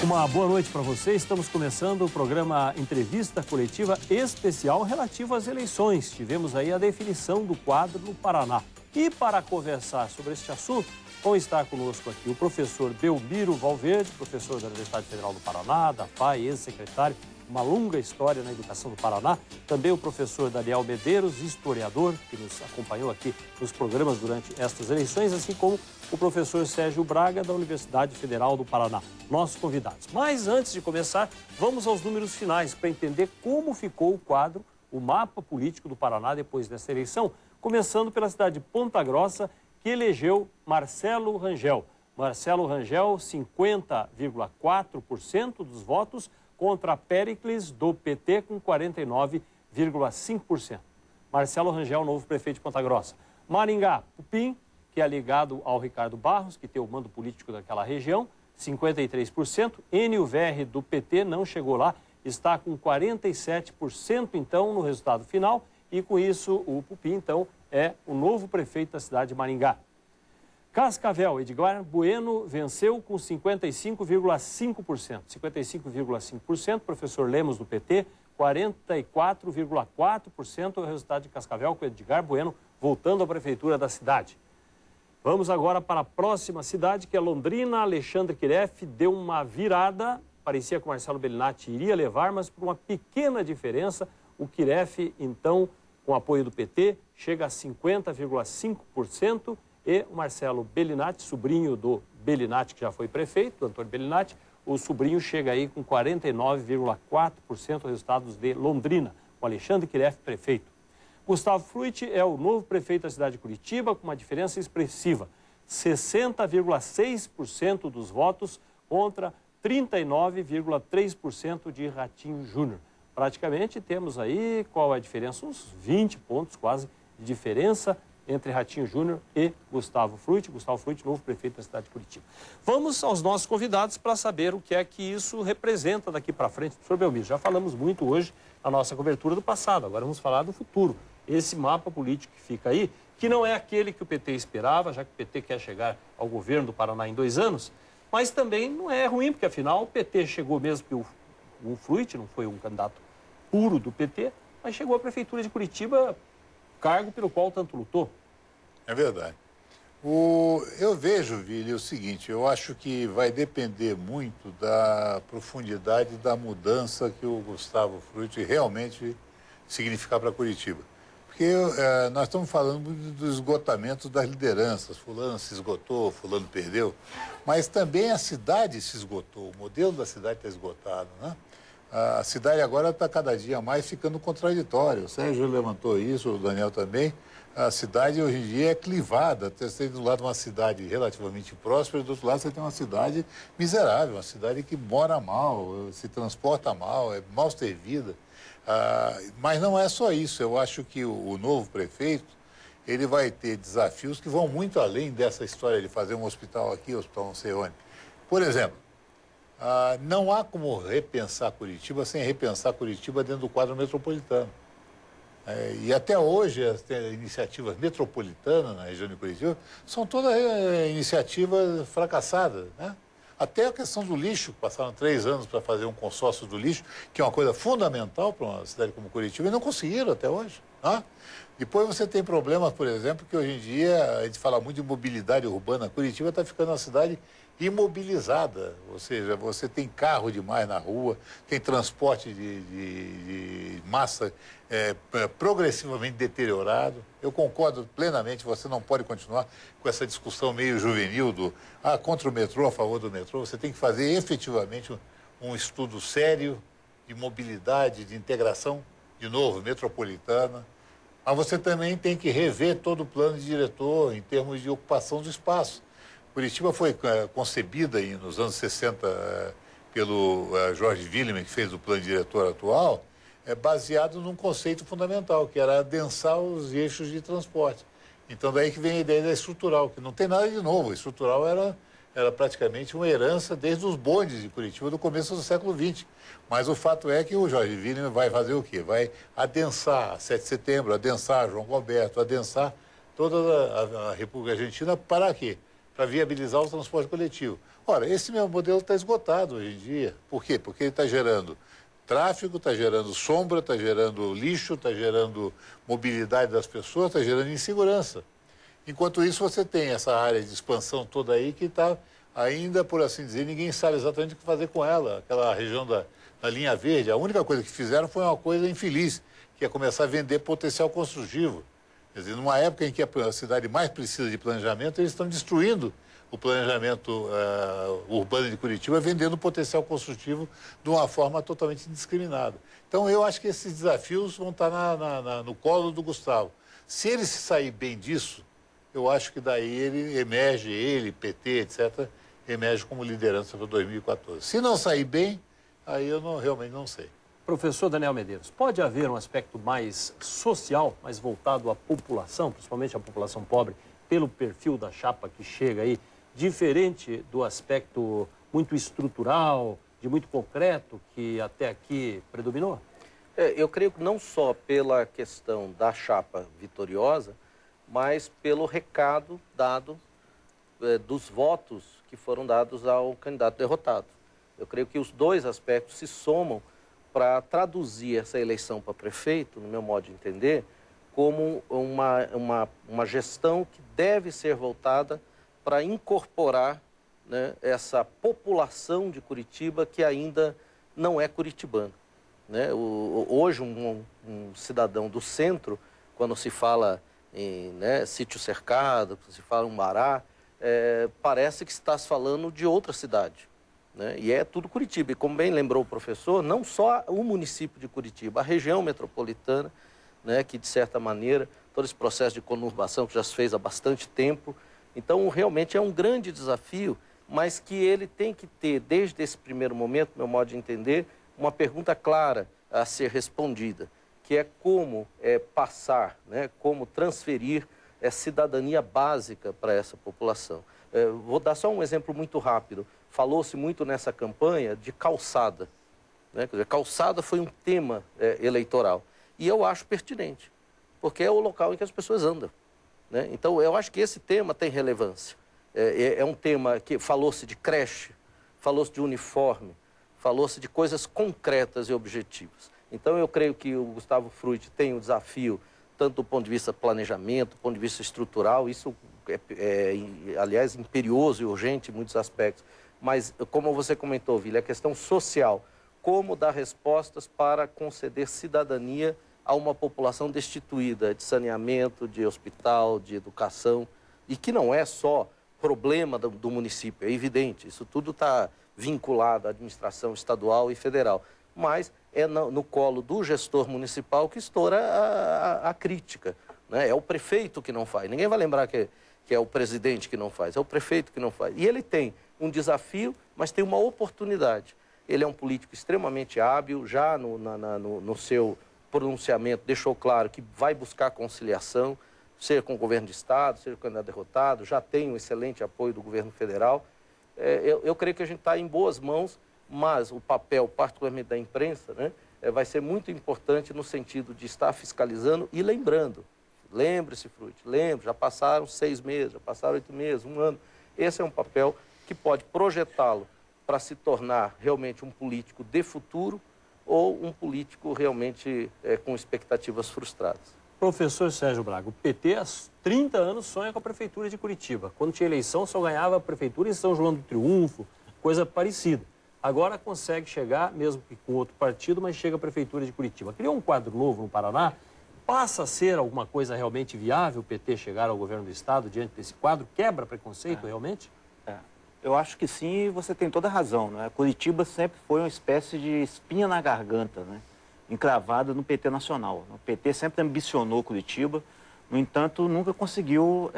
Uma boa noite para você. Estamos começando o programa Entrevista Coletiva Especial relativo às eleições. Tivemos aí a definição do quadro no Paraná. E para conversar sobre este assunto, vão estar conosco aqui o professor Belmiro Valverde, professor da Universidade Federal do Paraná, da FAI, ex-secretário, uma longa história na educação do Paraná. Também o professor Daniel Medeiros, historiador, que nos acompanhou aqui nos programas durante estas eleições, assim como o professor Sérgio Braga, da Universidade Federal do Paraná, nossos convidados. Mas antes de começar, vamos aos números finais para entender como ficou o quadro, o mapa político do Paraná depois dessa eleição, começando pela cidade de Ponta Grossa, que elegeu Marcelo Rangel. Marcelo Rangel, 50,4% dos votos, contra Péricles, do PT, com 49,5%. Marcelo Rangel, novo prefeito de Ponta Grossa. Maringá, Pupim, que é ligado ao Ricardo Barros, que tem o mando político daquela região, 53%. Enio Verri, do PT, não chegou lá, está com 47%, então, no resultado final. E, com isso, o Pupim, então, é o novo prefeito da cidade de Maringá. Cascavel, Edgar Bueno venceu com 55,5%. 55,5%, professor Lemos, do PT, 44,4% é o resultado de Cascavel, com Edgar Bueno voltando à prefeitura da cidade. Vamos agora para a próxima cidade, que é Londrina. Alexandre Kiref deu uma virada, parecia que o Marcelo Bellinati iria levar, mas por uma pequena diferença, o Kiref, então, com apoio do PT, chega a 50,5%, e o Marcelo Bellinati, sobrinho do Bellinati, que já foi prefeito, do Antônio Bellinati, o sobrinho chega aí com 49,4% dos resultados de Londrina, com Alexandre Kiref prefeito. Gustavo Fruit é o novo prefeito da cidade de Curitiba, com uma diferença expressiva, 60,6% dos votos contra 39,3% de Ratinho Júnior. Praticamente temos aí, qual é a diferença? Uns 20 pontos quase de diferença entre Ratinho Júnior e Gustavo Fruit. Gustavo Fruit, novo prefeito da cidade de Curitiba. Vamos aos nossos convidados para saber o que é que isso representa daqui para frente. Professor Belmiro, já falamos muito hoje na nossa cobertura do passado, agora vamos falar do futuro. Esse mapa político que fica aí, que não é aquele que o PT esperava, já que o PT quer chegar ao governo do Paraná em 2 anos, mas também não é ruim, porque afinal o PT chegou mesmo que o Fruit não foi um candidato puro do PT, mas chegou à prefeitura de Curitiba, cargo pelo qual tanto lutou. É verdade. Eu vejo, Vili, o seguinte, eu acho que vai depender muito da profundidade da mudança que o Gustavo Fruit realmente significar para Curitiba. Porque nós estamos falando do esgotamento das lideranças, fulano se esgotou, fulano perdeu, mas também a cidade se esgotou, o modelo da cidade está esgotado, né? A cidade agora está cada dia mais ficando contraditória. O Sérgio levantou isso, o Daniel também. A cidade hoje em dia é clivada. Você tem do lado uma cidade relativamente próspera e do outro lado você tem uma cidade miserável, uma cidade que mora mal, se transporta mal, é mal servida. Mas não é só isso. Eu acho que o novo prefeito ele vai ter desafios que vão muito além dessa história de fazer um hospital aqui, um hospital não sei onde. Por exemplo, não há como repensar Curitiba sem repensar Curitiba dentro do quadro metropolitano. E até hoje as iniciativas metropolitanas na região de Curitiba são todas iniciativas fracassadas, né? Até a questão do lixo, passaram 3 anos para fazer um consórcio do lixo, que é uma coisa fundamental para uma cidade como Curitiba, e não conseguiram até hoje, né? Depois você tem problemas, por exemplo, que hoje em dia a gente fala muito de mobilidade urbana. Curitiba está ficando uma cidade imobilizada, ou seja, você tem carro demais na rua, tem transporte de massa progressivamente deteriorado. Eu concordo plenamente, você não pode continuar com essa discussão meio juvenil do contra o metrô, a favor do metrô. Você tem que fazer efetivamente um estudo sério de mobilidade, de integração, de novo, metropolitana. Mas você também tem que rever todo o plano de diretor em termos de ocupação do espaço. Curitiba foi concebida nos anos 60 pelo Jorge Willeman, que fez o plano diretor atual, baseado num conceito fundamental, que era adensar os eixos de transporte. Então daí que vem a ideia da estrutural, que não tem nada de novo. A estrutural era praticamente uma herança desde os bondes de Curitiba do começo do século XX. Mas o fato é que o Jorge Willeman vai fazer o quê? Vai adensar a 7 de setembro, adensar João Roberto, adensar toda a República Argentina para quê? Para viabilizar o transporte coletivo. Ora, esse meu modelo está esgotado hoje em dia. Por quê? Porque ele está gerando tráfego, está gerando sombra, está gerando lixo, está gerando mobilidade das pessoas, está gerando insegurança. Enquanto isso, você tem essa área de expansão toda aí que está ainda, por assim dizer, ninguém sabe exatamente o que fazer com ela. Aquela região da linha verde, a única coisa que fizeram foi uma coisa infeliz, que é começar a vender potencial construtivo. Quer dizer, numa época em que a cidade mais precisa de planejamento, eles estão destruindo o planejamento urbano de Curitiba, vendendo potencial construtivo de uma forma totalmente indiscriminada. Então, eu acho que esses desafios vão estar no colo do Gustavo. Se ele se sair bem disso, eu acho que daí ele, PT, etc., emerge como liderança para 2014. Se não sair bem, aí eu realmente não sei. Professor Daniel Medeiros, pode haver um aspecto mais social, mais voltado à população, principalmente à população pobre, pelo perfil da chapa que chega aí, diferente do aspecto muito estrutural, de muito concreto, que até aqui predominou? Eu creio que não só pela questão da chapa vitoriosa, mas pelo recado dado dos votos que foram dados ao candidato derrotado. Eu creio que os dois aspectos se somam para traduzir essa eleição para prefeito, no meu modo de entender, como uma gestão que deve ser voltada para incorporar, né, essa população de Curitiba que ainda não é curitibana. Né? Hoje, um cidadão do centro, quando se fala em, né, sítio cercado, quando se fala em Mará, parece que está se falando de outra cidade. Né? E é tudo Curitiba. E como bem lembrou o professor, não só o município de Curitiba, a região metropolitana, né, que de certa maneira, todo esse processo de conurbação que já se fez há bastante tempo. Então, realmente é um grande desafio, mas que ele tem que ter, desde esse primeiro momento, meu modo de entender, uma pergunta clara a ser respondida, que é como passar, né, como transferir cidadania básica para essa população. Vou dar só um exemplo muito rápido. Falou-se muito nessa campanha de calçada. Né? Quer dizer, calçada foi um tema eleitoral. E eu acho pertinente, porque é o local em que as pessoas andam. Né? Então, eu acho que esse tema tem relevância. É um tema que falou-se de creche, falou-se de uniforme, falou-se de coisas concretas e objetivas. Então, eu creio que o Gustavo Frutti tem um desafio, tanto do ponto de vista planejamento, do ponto de vista estrutural, isso aliás, imperioso e urgente em muitos aspectos. Mas, como você comentou, Vili, a questão social, como dar respostas para conceder cidadania a uma população destituída de saneamento, de hospital, de educação, e que não é só problema do município, é evidente, isso tudo está vinculado à administração estadual e federal, mas é no colo do gestor municipal que estoura a crítica, né? É o prefeito que não faz, ninguém vai lembrar que é o presidente que não faz, é o prefeito que não faz. E ele tem um desafio, mas tem uma oportunidade. Ele é um político extremamente hábil, já no seu pronunciamento deixou claro que vai buscar conciliação, seja com o governo de Estado, seja com o candidato derrotado, já tem um excelente apoio do governo federal. Eu creio que a gente está em boas mãos, mas o papel, particularmente da imprensa, né, vai ser muito importante no sentido de estar fiscalizando e lembrando. Lembre-se, Frutti, lembre, já passaram 6 meses, já passaram 8 meses, 1 ano. Esse é um papel que pode projetá-lo para se tornar realmente um político de futuro ou um político realmente com expectativas frustradas. Professor Sérgio Braga, o PT há 30 anos sonha com a Prefeitura de Curitiba. Quando tinha eleição, só ganhava a Prefeitura em São João do Triunfo, coisa parecida. Agora consegue chegar, mesmo que com outro partido, mas chega à Prefeitura de Curitiba. Criou um quadro novo no Paraná. Passa a ser alguma coisa realmente viável o PT chegar ao governo do Estado diante desse quadro? Quebra preconceito realmente? Eu acho que sim, e você tem toda a razão. Né? Curitiba sempre foi uma espécie de espinha na garganta, né? Encravada no PT nacional. O PT sempre ambicionou Curitiba, no entanto, nunca conseguiu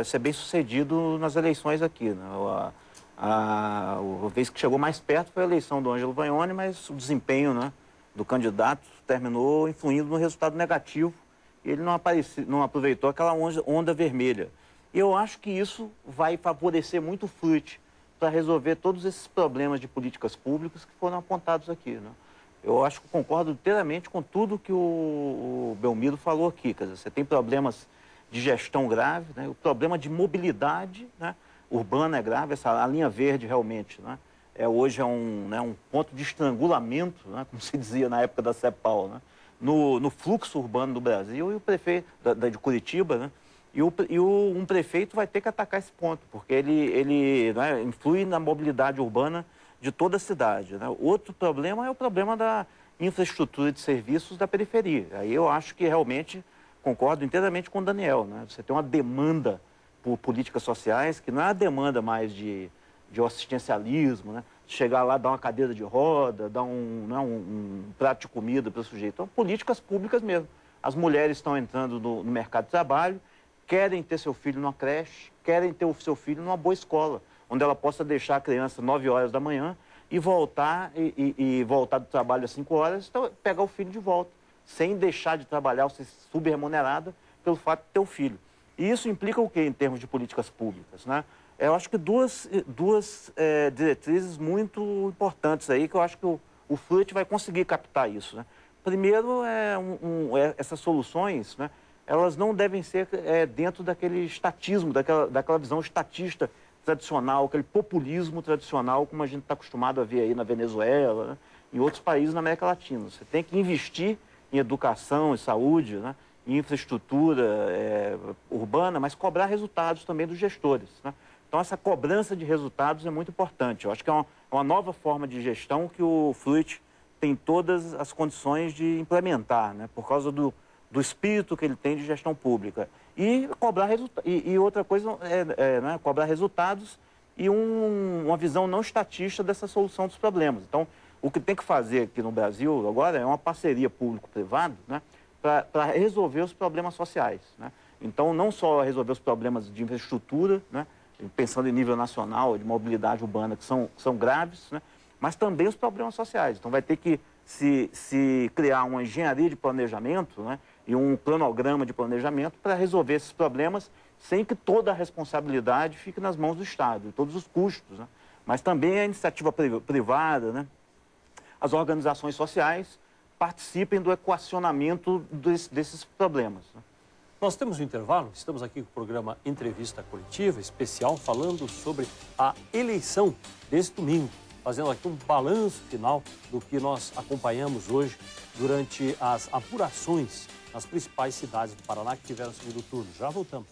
ser bem sucedido nas eleições aqui. Né? A vez que chegou mais perto foi a eleição do Ângelo Vagnoni, mas o desempenho, né, do candidato terminou influindo no resultado negativo. E ele não aproveitou aquela onda vermelha. E eu acho que isso vai favorecer muito o Frutti para resolver todos esses problemas de políticas públicas que foram apontados aqui. Né? Eu acho que concordo inteiramente com tudo que o Belmiro falou aqui. Quer dizer, você tem problemas de gestão grave, né? O problema de mobilidade, né? urbana é grave, a linha verde realmente, né? Hoje é um ponto de estrangulamento, né? Como se dizia na época da CEPAL, né? No fluxo urbano do Brasil, e o prefeito de Curitiba, né? Um prefeito vai ter que atacar esse ponto, porque ele né, influi na mobilidade urbana de toda a cidade, né? Outro problema é o problema da infraestrutura de serviços da periferia. Aí eu acho que realmente concordo inteiramente com o Daniel, né? Você tem uma demanda por políticas sociais que não é a demanda mais de assistencialismo, né? Chegar lá, dar uma cadeira de roda, dar um prato de comida para o sujeito. Então, políticas públicas mesmo. As mulheres estão entrando no mercado de trabalho, querem ter seu filho numa creche, querem ter o seu filho numa boa escola, onde ela possa deixar a criança 9 horas da manhã e voltar, voltar do trabalho às 5 horas, então, pegar o filho de volta, sem deixar de trabalhar ou ser subremunerada pelo fato de ter o filho. E isso implica o quê em termos de políticas públicas, né? Eu acho que duas diretrizes muito importantes aí, que eu acho que o Fruit vai conseguir captar isso, né? Primeiro, essas soluções, né, elas não devem ser dentro daquele estatismo, daquela visão estatista tradicional, aquele populismo tradicional, como a gente está acostumado a ver aí na Venezuela, né, em outros países na América Latina. Você tem que investir em educação, em saúde, né, em infraestrutura urbana, mas cobrar resultados também dos gestores, né? Então, essa cobrança de resultados é muito importante. Eu acho que é uma nova forma de gestão que o Fruit tem todas as condições de implementar, né? Por causa do espírito que ele tem de gestão pública. E cobrar e outra coisa né? Cobrar resultados e uma visão não estatista dessa solução dos problemas. Então, o que tem que fazer aqui no Brasil agora é uma parceria público-privada, né? Para resolver os problemas sociais, né? Então, não só resolver os problemas de infraestrutura, né? Pensando em nível nacional, de mobilidade urbana, que são graves, né? Mas também os problemas sociais. Então, vai ter que se criar uma engenharia de planejamento, né? E um cronograma de planejamento para resolver esses problemas sem que toda a responsabilidade fique nas mãos do Estado, todos os custos, né? Mas também a iniciativa privada, né? As organizações sociais participem do equacionamento desses problemas, né? Nós temos um intervalo, estamos aqui com o programa Entrevista Coletiva Especial, falando sobre a eleição desse domingo, fazendo aqui um balanço final do que nós acompanhamos hoje durante as apurações nas principais cidades do Paraná que tiveram segundo turno. Já voltamos.